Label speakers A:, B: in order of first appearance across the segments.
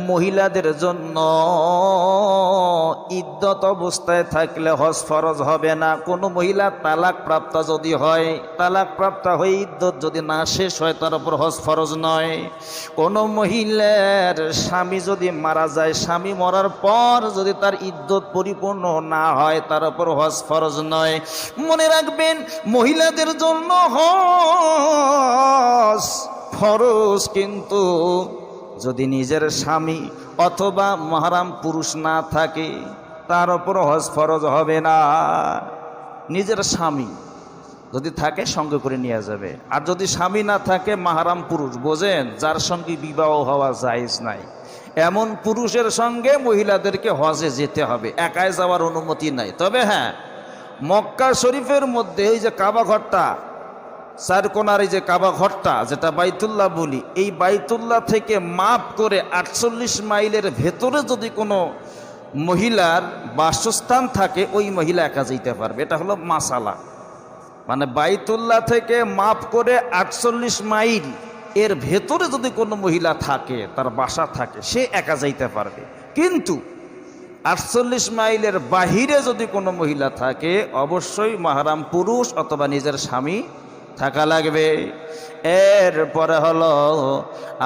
A: মহিলাদের জন্য ইদ্যত অবস্থায় থাকলে হজ ফরজ হবে না। কোনো মহিলা তালাক প্রাপ্ত যদি হয়, তালাক প্রাপ্ত হয়ে ইদ্যত যদি না শেষ হয়, তার উপর হজ ফরজ নয়। কোনো মহিলার স্বামী যদি মারা যায়, স্বামী মরার পর যদি তার ইদ্যত পরিপূর্ণ না হয়, তার উপর হজ ফরজ নয়। মনে রাখবেন, মহিলাদের জন্য হজ ফরজ, কিন্তু যদি নিজের স্বামী অথবা মাহরাম পুরুষ না থাকে, তার উপর হজ ফরজ হবে না। নিজের স্বামী যদি থাকে সঙ্গে করে নিয়ে যাবে, আর যদি স্বামী না থাকে, মাহরাম পুরুষ বোঝেন, যার সঙ্গে বিবাহ হওয়া জায়েজ নাই, এমন পুরুষের সঙ্গে মহিলাদেরকে হজে যেতে হবে, একাই যাওয়ার অনুমতি নাই। তবে হ্যাঁ, মক্কা শরীফের মধ্যে এই যে কাবা ঘরটা, চারকোনার এই যে কাবা ঘরটা, যেটা বাইতুল্লাহ বলি, এই বাইতুল্লাহ থেকে মাপ করে 48 মাইলের ভেতরে যদি কোনো মহিলার বাসস্থান থাকে, ওই মহিলা একা যেতে পারবে। এটা হলো মাসালা। মানে বাইতুল্লাহ থেকে মাপ করে 48 মাইল এর ভেতরে যদি কোনো মহিলা থাকে, তার বাসা থাকে, সে একা যাইতে পারবে। কিন্তু 48 মাইলের বাহিরে যদি কোনো মহিলা থাকে, অবশ্যই মাহরাম পুরুষ অথবা নিজের স্বামী থাকা লাগবে। এরপরে হলো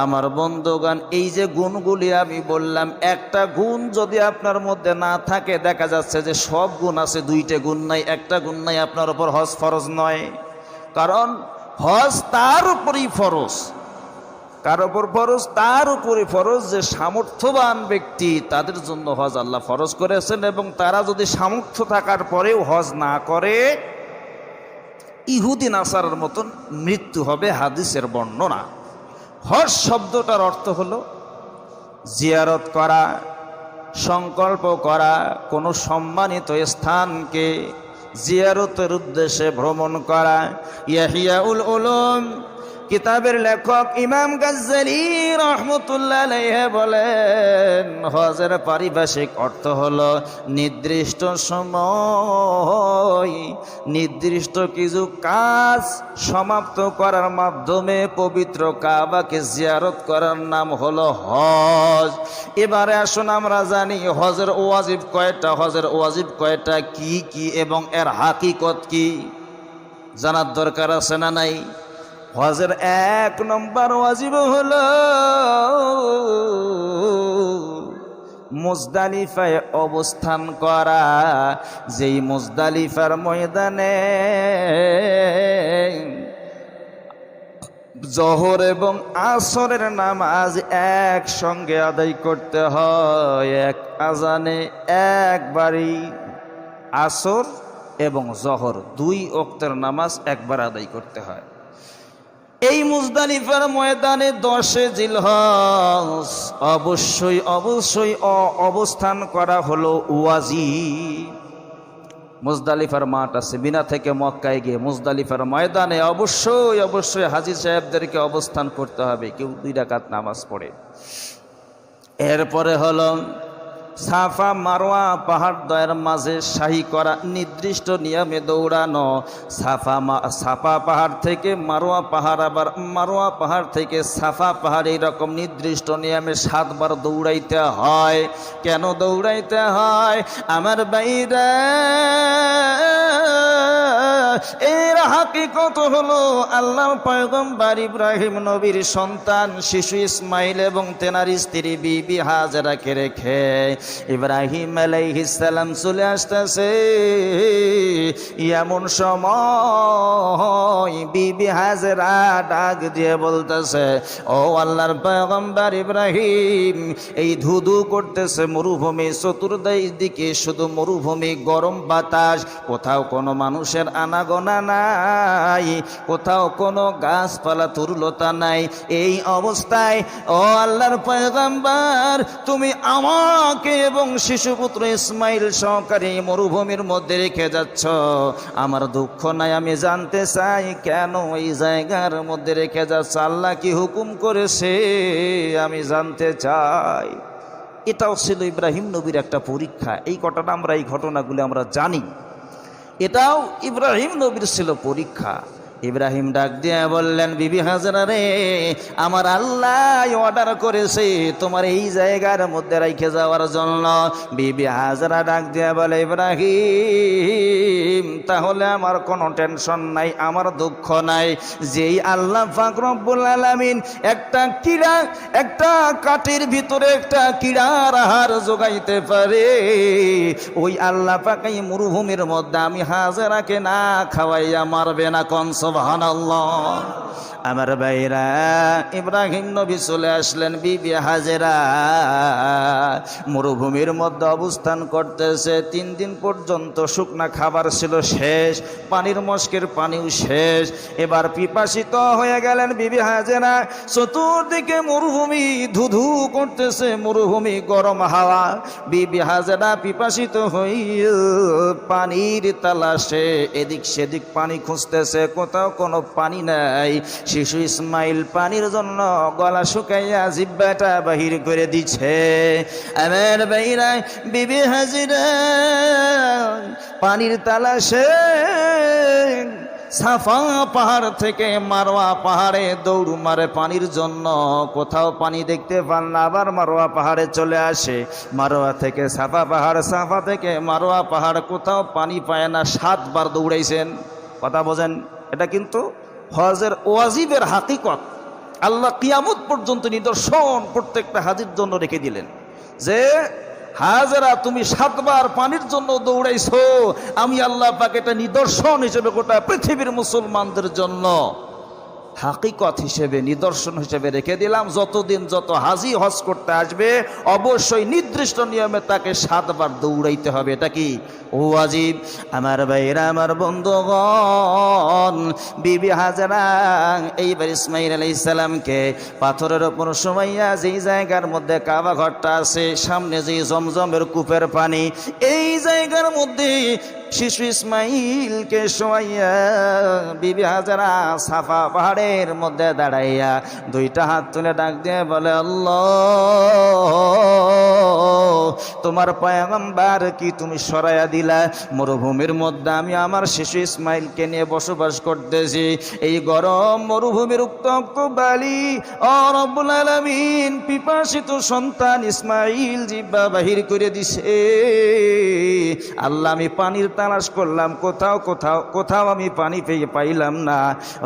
A: আমার বন্ধুগণ, এই যে গুণগুলি আমি বললাম, একটা গুণ যদি আপনার মধ্যে না থাকে, দেখা যাচ্ছে যে সব গুণ আছে, দুইটা গুণ নাই, একটা গুণ নাই, আপনার উপর হজ ফরজ নয়। কারণ হজ তার উপরই ফরজ। কার উপর ফরজ? তার উপরই ফরজ যে সামর্থ্যবান ব্যক্তি, তাদের জন্য হজ আল্লাহ ফরজ করেছেন। এবং তারা যদি সামর্থ্য থাকার পরেও হজ না করে, ইহুদি নাসারার মতন মৃত্যু হবে, হাদিসের বর্ণনা। হজ শব্দটার অর্থ হলো জিয়ারত করা, সংকল্প করা, কোনো সম্মানিত স্থানকে জিয়ারতের উদ্দেশ্যে ভ্রমণ করা। ইহইয়াউল উলুম কিতাবের লেখক ইমাম গাজ্জালি রহমতুল্লাহ আলাইহি বলেন, হজের পারিভাষিক অর্থ হলো নির্দিষ্ট সময় নির্দিষ্ট কিছু কাজ সমাপ্ত করার মাধ্যমে পবিত্র কাবাকে জিয়ারত করার নাম হলো হজ। এবারে আসুন আমরা জানি হজের ওয়াজিব কয়টা, হজের ওয়াজিব কয়টা, কি কি এবং এর হাকিকত কি, জানার দরকার আছে না নাই? হজের 1 নম্বর ওয়াজিব হলো মুজদালিফায় অবস্থান করা। যেই মুজদালিফার ময়দানে জোহর এবং আসরের নামাজ একসঙ্গে আদায় করতে হয়, এক আজানে একবারই। আসর এবং জোহর 2 ওয়াক্তের নামাজ একবার আদায় করতে হয়। এই মুজদালিফার ময়দানে 10 জিলহজ অবশ্যই অবশ্যই অবস্থান করা হলো ওয়াজিব। মুজদালিফার মাঠ আছে, বিনা থেকে মক্কায় গিয়ে মুজদালিফার ময়দানে অবশ্যই অবশ্যই হাজী সাহেবদেরকে অবস্থান করতে হবে, কেউ 2 রাকাত নামাজ পড়ে। এরপরে হলো সাফা মারওয়া পাহাড় দ্বয়ের মাঝে সাহি করা, নির্দিষ্ট নিয়মে দৌড়ানো। সাফা পাহাড় থেকে মারওয়া পাহাড়, আবার মারওয়া পাহাড় থেকে সাফা পাহাড়, এইরকম নির্দিষ্ট নিয়মে 7 বার দৌড়াইতে হয়। কেন দৌড়াইতে হয় আমার ভাইরা? এর হাকিকত হলো আল্লাহ পয়গম্বর ইব্রাহিম নবীর সন্তান শিশু ইসমাইল এবং তেনার স্ত্রী বিবি হাজেরাকে রেখে ইব্রাহিম আলাইহিস সালাম চলে আসতেছে। এমন সময় বিবি হাজেরা ডাক দিয়ে বলতেছে, ও আল্লাহর পয়গম্বর ইব্রাহিম, এই ধুধু করতেছে মরুভূমি, চতুর্দিকে শুধু মরুভূমি, গরম বাতাস, কোথাও কোনো মানুষের আনাগোনা নাই, কোথাও কোনো গাছপালা তরুলতা নাই। এই অবস্থায় ও আল্লাহর পয়গম্বর, তুমি আমাকে এবং শিশুপুত্র ইসমাইল সহকারে মরুভূমির মধ্যে রেখে যাচ্ছ, আমার দুঃখ নাই। আমি জানতে চাই কেন এই জায়গার মধ্যে রেখে যাচ্ছ, আল্লাহ কি হুকুম করেছে আমি জানতে চাই। এটাও ছিল ইব্রাহিম নবীর একটা পরীক্ষা। এই ঘটনাগুলো আমরা জানি, এটাও ইব্রাহিম নবীর ছিল পরীক্ষা। ইব্রাহিম ডাক দিয়ে বললেন, বিবি হাজেরা রে, আমার আল্লাহ অর্ডার করেছে তোমার এই জায়গার মধ্যে রেখে যাওয়ার জন্য। বিবি হাজেরা ডাক দিয়ে বলে, ইব্রাহিম তাহলে আমার কোনো টেনশন নাই, আমার দুঃখ নাই। যেই আল্লাহ পাক রব্বুল আলামিন একটা কিড়া, একটা কাঠের ভিতরে একটা কিড়ার আহার যোগাইতে পারে, ওই আল্লাহ পাক এই মরুভূমির মধ্যে আমি হাজেরাকে না খাওয়াইয়া মারবে না। কোন সুবহানাল্লাহ। আমার ভাইরা, ইব্রাহিম নবী চলে আসলেন। বিবি হাজেরা মরুভূমির মধ্যে অবস্থান করতেছে। 3 দিন পর্যন্ত শুকনা খাবার ছিল শেষ, পানির মস্কের পানিও শেষ। এবার পিপাসিত হয়ে গেলেন বিবি হাজেরা। চতুর্দিকে মরুভূমি ধুধু করতেছে, মরুভূমি গরম হাওয়া। বিবি হাজেরা পিপাসিত হয়ে পানির তালাশে এদিক সেদিক পানি খুঁজতেছে, কোথাও কোনো পানি নাই। শিশু ইসমাইল পানির জন্য গলা শুকাইয়া জিব্বাটা বাহির করে দিচ্ছে। আমার ভাইরা, বিবি হাজেরা পানির তালাশে সাফা পাহাড় থেকে মারোয়া পাহাড়ে দৌড় মারে পানির জন্য। কোথাও পানি দেখতে পান না, আবার মারোয়া পাহাড়ে চলে আসে। মারোয়া থেকে সাফা পাহাড়, সাফা থেকে মারোয়া পাহাড়, কোথাও পানি পায় না। 7 বার দৌড়াইছেন। কথা বোঝেন? এটা কিন্তু হজের ওয়াজিবের হাকিকত। আল্লাহ কিয়ামত পর্যন্ত নিদর্শন প্রত্যেকটা হাজির জন্য রেখে দিলেন যে হাজেরা তুমি 7 বার পানির জন্য দৌড়াইছো, আমি আল্লাহ পাক এটা নিদর্শন হিসেবে গোটা পৃথিবীর মুসলমানদের জন্য হাকিকত হিসেবে, নিদর্শন হিসেবে রেখে দিলাম। যতদিন যত হাজি হজ করতে আসবে অবশ্যই নির্দিষ্ট নিয়মে তাকে 7 বার দৌড়াইতে হবে। এটা কি ওয়াজিব? আমার ভাইরা, আমার বন্ধুগণ, বিবি হাজেরা এইবার ইসমাইল আলাইহিস সালামকে পাথরের উপর শোয়াইয়া, যেই জায়গার মধ্যে কাবা ঘরটা আছে, সামনে যেই জমজমের কূপের পানি, এই জায়গার মধ্যে শিশু ইসমাইলকে শোয়াইয়া বিবি হাজেরা সাফা পাহাড়ের মধ্যে দাঁড়াইয়া 2টা হাত তুলে ডাক দিয়ে বলে, আল্লাহ তোমার পয়গম্বর কি তুমি সরাইয়া দিলা? মরুভূমির মধ্যে আমি আমার শিশু ইসমাইলকে নিয়ে বসবাস করতেছি। এই গরম মরুভূমির উত্তপ্ত বালি, ও রব্বুল আলামিন পিপাসিত সন্তান ইসমাইল জিব্বা বাহির করে দিছে। আল্লাহ আমি পানির তালাশ করলাম, কোথাও আমি পানি পাইলাম না।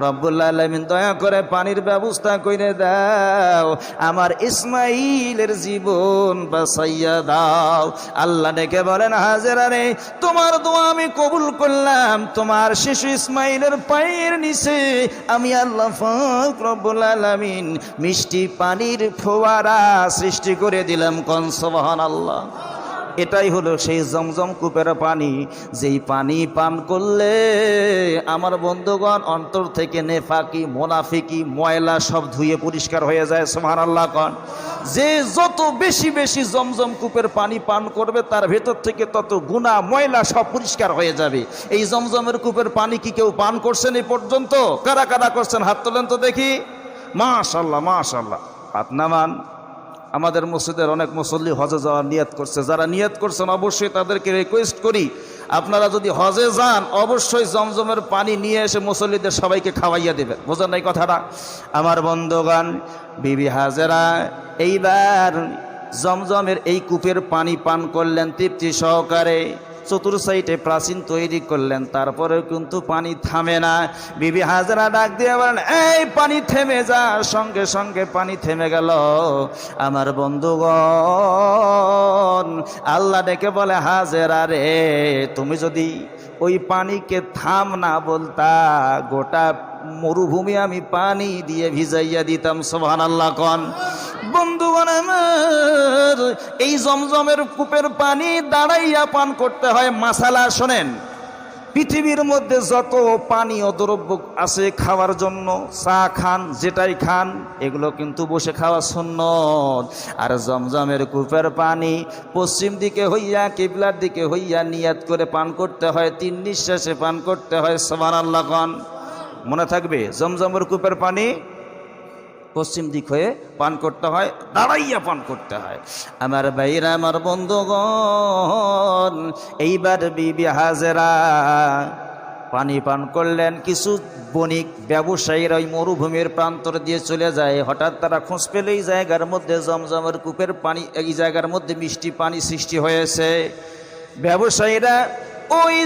A: রব্বুল আলামিন দয়া করে পানির ব্যবস্থা করে দাও, আমার ইসমাইলের জীবন বাঁচাইয়া দাও। আল্লাহ ডেকে বলেন, হাজেরা রে, তোমার দোয়া আমি কবুল করলাম। তোমার শিশু ইসমাইলের পায়ের নিচে আমি আল্লাহ পাক রব্বুল আলামিন মিষ্টি পানির ফোয়ারা সৃষ্টি করে দিলাম। কোন সুবহানাল্লাহ। এটাই হলো সেই জমজম কূপের পানি, যেই পানি পান করলে আমার বন্ধুগণ অন্তর থেকে নেফাকি, মোনাফিকি, ময়লা সব ধুয়ে পরিষ্কার হয়ে যায়। সুবহানাল্লাহ কোন। যে যত বেশি বেশি জমজম কূপের পানি পান করবে তার ভেতর থেকে তত গুনাহ ময়লা সব পরিষ্কার হয়ে যাবে। এই জমজমের কূপের পানি কি কেউ পান করছেন এই পর্যন্ত? কারা কারা করছেন হাত তোলেন তো দেখি। মাশাআল্লাহ মাশাআল্লাহ। হাত নামান। আমাদের মসজিদের অনেক মুসল্লি হজে যাওয়ার নিয়ত করছে। যারা নিয়ত করছেন অবশ্যই তাদেরকে রিকোয়েস্ট করি, আপনারা যদি হজে যান অবশ্যই জমজমের পানি নিয়ে এসে মুসল্লিদের সবাইকে খাওয়াইয়া দেবেন। বোঝেন এই কথাটা? আমার বন্ধুগণ, বিবি হাজেরা এইবার জমজমের এই কূপের পানি পান করলেন তৃপ্তি সহকারে। চতুর সাইডে প্রাচীন তৈরি করলেন, তারপরেও কিন্তু পানি থামে না। বিবি হাজেরা ডাক দিয়ে বলেন, এই পানি থেমে যা। সঙ্গে সঙ্গে পানি থেমে গেল। আমার বন্ধুগণ, আল্লাহ ডেকে বলে, হাজেরা রে, তুমি যদি ওই পানিকে থাম না বলতা, গোটা মরুভূমি আমি পানি দিয়ে ভিজাইয়া দিতাম। সুবহানাল্লাহ কোন। বন্ধুগণ আমার, এই জমজমের কূপের পানি দাঁড়াইয়া পান করতে হয়। মাসালা শোনেন, পৃথিবীর মধ্যে যত পানীয় দ্রব্য আছে খাওয়ার জন্য, চা খান, যেটাই খান, এগুলো কিন্তু বসে খাওয়া সুন্নত। আর জমজমের কূপের পানি পশ্চিম দিকে হইয়া, কিবলার দিকে হইয়া নিয়াত করে পান করতে হয়। 3 নিঃশ্বাসে পান করতে হয়। সুবহানাল্লাহ কোন। মনে থাকবে, জমজমের কূপের পানি পশ্চিম দিক হয়ে পান করতে হয়, দাঁড়াইয়া পান করতে হয়। আমার ভাইরা, আমার বন্ধুগণ, এইবার বিবি হাজেরা পানি পান করলেন। কিছু বণিক ব্যবসায়ীরা ওই মরুভূমির প্রান্তর দিয়ে চলে যায়। হঠাৎ তারা খোঁজ পেলে এই জায়গার মধ্যে জমজমের কূপের পানি, এই জায়গার মধ্যে মিষ্টি পানি সৃষ্টি হয়েছে। ব্যবসায়ীরা ওই